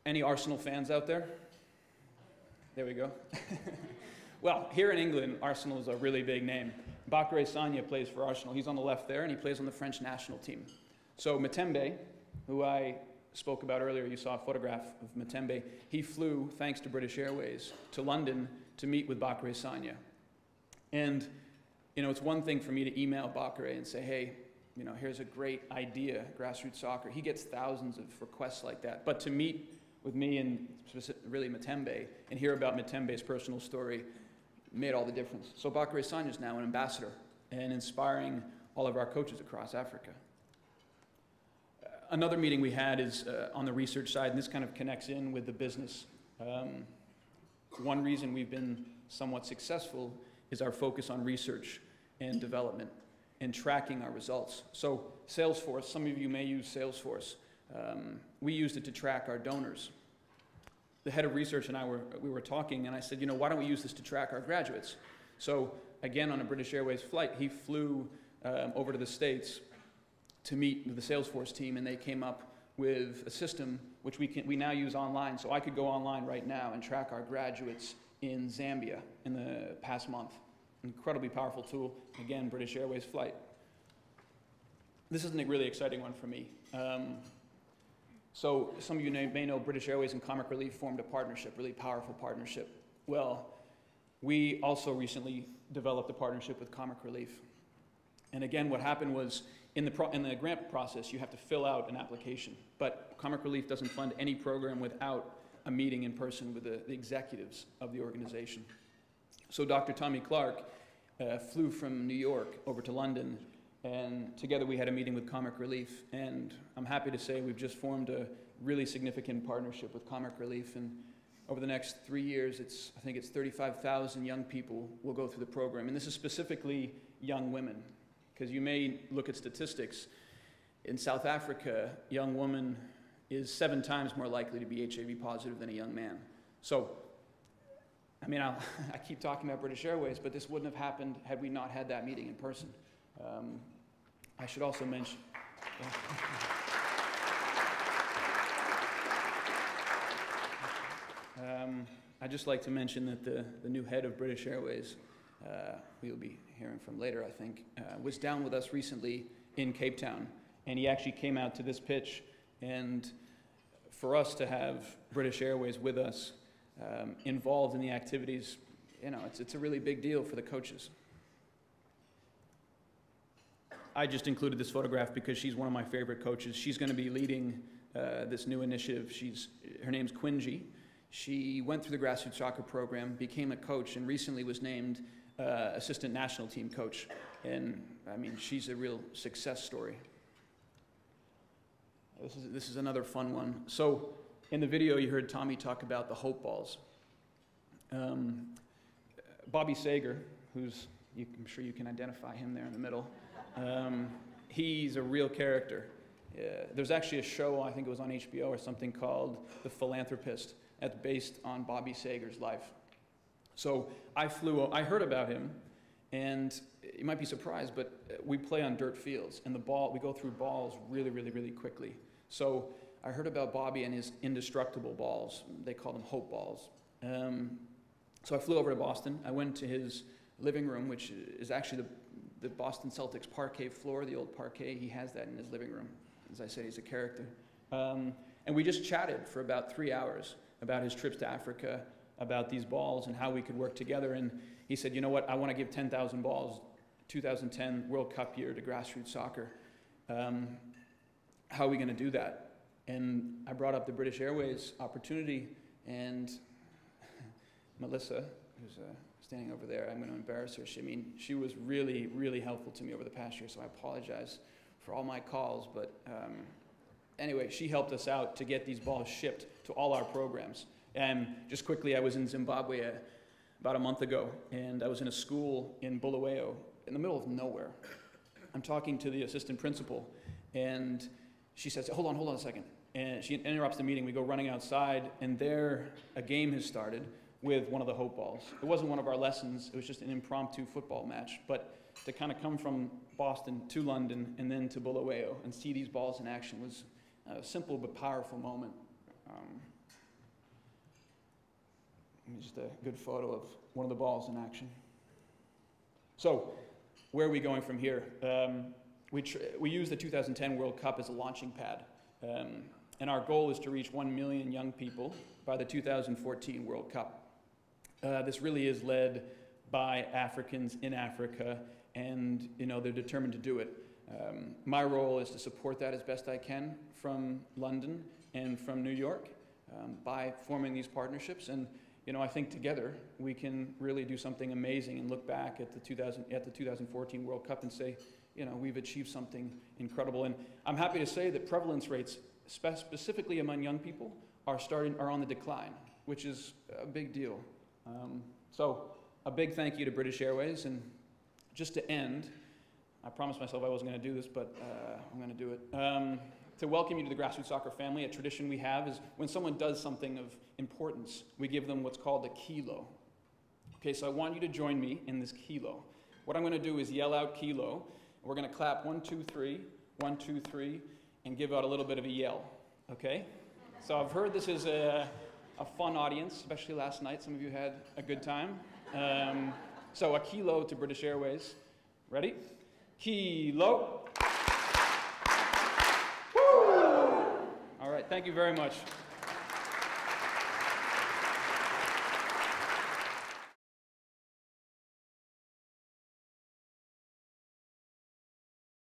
Any Arsenal fans out there? There we go. Well, here in England, Arsenal is a really big name. Bakary Sagna plays for Arsenal. He's on the left there, and he plays on the French national team. So Matembe, who I spoke about earlier, you saw a photograph of Matembe, he flew, thanks to British Airways, to London to meet with Bakary Sagna. And, you know, it's one thing for me to email Bakary and say, hey, you know, here's a great idea, Grassroot Soccer. He gets thousands of requests like that. But to meet with me and really Matembe and hear about Matembe's personal story made all the difference. So Bakary Sagna is now an ambassador and inspiring all of our coaches across Africa. Another meeting we had is on the research side, and this kind of connects in with the business. One reason we've been somewhat successful is our focus on research and development and tracking our results. So Salesforce, some of you may use Salesforce. We used it to track our donors. The head of research and I we were talking, and I said, you know, why don't we use this to track our graduates? So again, on a British Airways flight, he flew over to the States to meet with the Salesforce team, and they came up with a system which we now use online. So I could go online right now and track our graduates in Zambia in the past month. Incredibly powerful tool. Again, British Airways flight. This is a really exciting one for me. So some of you may know British Airways and Comic Relief formed a partnership, really powerful partnership. Well, we also recently developed a partnership with Comic Relief. And again, what happened was in the grant process, you have to fill out an application. But Comic Relief doesn't fund any program without a meeting in person with the executives of the organization. So Dr. Tommy Clark flew from New York over to London, and together we had a meeting with Comic Relief, and I'm happy to say we've just formed a really significant partnership with Comic Relief, and over the next 3 years, I think it's 35,000 young people will go through the program, and this is specifically young women, because you may look at statistics. In South Africa, a young woman is 7 times more likely to be HIV positive than a young man. So, I mean, I keep talking about British Airways, but this wouldn't have happened had we not had that meeting in person. I should also mention, I'd just like to mention that the new head of British Airways, we'll be hearing from later, I think, was down with us recently in Cape Town, and he actually came out to this pitch, and for us to have British Airways with us, involved in the activities, you know, it's a really big deal for the coaches. I just included this photograph because she's one of my favorite coaches. She's going to be leading this new initiative. Her name's Quingy. She went through the Grassroot Soccer program, became a coach, and recently was named assistant national team coach. And I mean, she's a real success story. This is another fun one. So in the video, you heard Tommy talk about the hope balls. Bobby Sager, I'm sure you can identify him there in the middle. He's a real character. There's actually a show, I think it was on HBO or something, called The Philanthropist, that's based on Bobby Sager's life. So I heard about him, and you might be surprised, but we play on dirt fields, and we go through balls really, really, really quickly. So I heard about Bobby and his indestructible balls. They call them hope balls. So I flew over to Boston. I went to his living room, which is actually the Boston Celtics parquet floor, the old parquet. He has that in his living room. As I said, he's a character. And we just chatted for about 3 hours about his trips to Africa, about these balls and how we could work together. And he said, you know what, I want to give 10,000 balls, 2010 World Cup year to Grassroot Soccer. How are we going to do that? And I brought up the British Airways opportunity, and Melissa, who's standing over there, I'm going to embarrass her. She was really, really helpful to me over the past year, so I apologize for all my calls. But anyway, she helped us out to get these balls shipped to all our programs. And just quickly, I was in Zimbabwe about a month ago, and I was in a school in Bulawayo, in the middle of nowhere. I'm talking to the assistant principal, and she says, hold on a second. And she interrupts the meeting. We go running outside, and there a game has started with one of the hope balls. It wasn't one of our lessons. It was just an impromptu football match. But to kind of come from Boston to London and then to Bulawayo and see these balls in action was a simple but powerful moment. Just a good photo of one of the balls in action. So, where are we going from here? We use the 2010 World Cup as a launching pad. And our goal is to reach 1 million young people by the 2014 World Cup. This really is led by Africans in Africa, and they're determined to do it. My role is to support that as best I can from London and from New York by forming these partnerships. And I think together we can really do something amazing and look back at the 2014 World Cup and say, we've achieved something incredible. And I'm happy to say that prevalence rates, specifically among young people, are on the decline, which is a big deal. So a big thank you to British Airways. And just to end, I promised myself I wasn't going to do this, but I'm going to do it. To welcome you to the Grassroot Soccer family, a tradition we have is when someone does something of importance, we give them what's called a kilo. Okay, so I want you to join me in this kilo. What I'm going to do is yell out kilo. We're going to clap 1, 2, 3, 1, 2, 3, and give out a little bit of a yell. Okay? So I've heard this is a fun audience, especially last night. Some of you had a good time. So a kilo to British Airways. Ready? Kilo. Woo! All right, thank you very much.